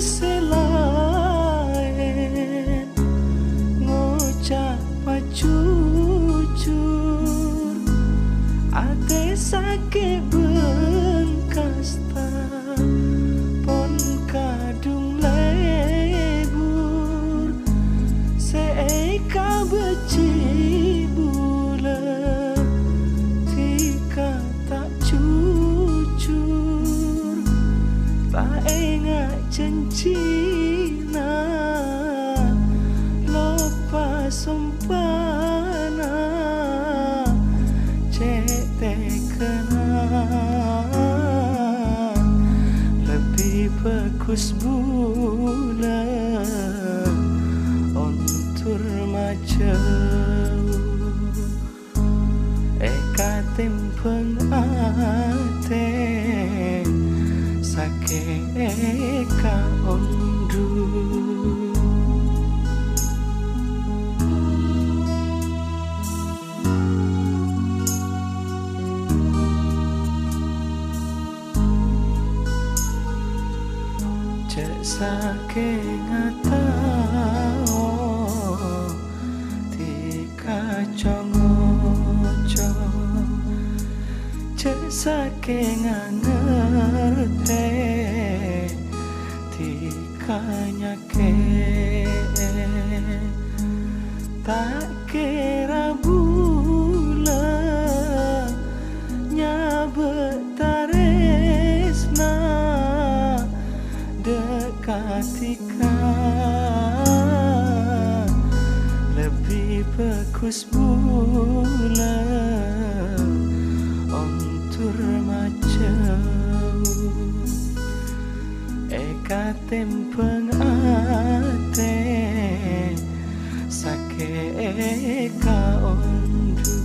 selain ngocak jujur ate sakit bekas ta pon kadung lebur seeka beci bula tika tak jujur tak ingat janjina lupa sumpana cek kenal lebih bagus bulan ontur macam eka timpeng ate sake eka ondu cek sake ngatao tika congoco cek sake ngangerti tika nyake tak kira bulan nyabet taresna dekatika lebih bagus bulan ontur macam eka tempeng ate sake eka ondu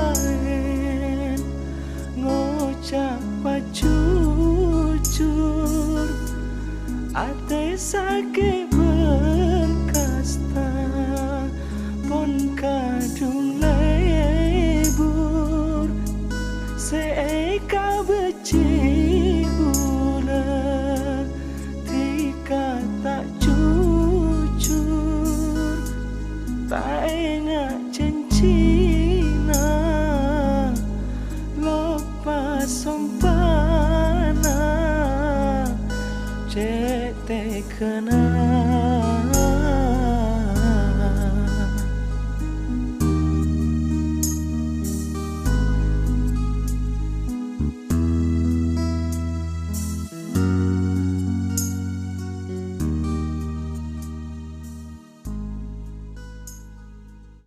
selain ngocak jujur ate sakit bekas ta pon kadung lebur seeka beci bulan tika tak jujur tak ingat janjina lupa sumpana cek kenal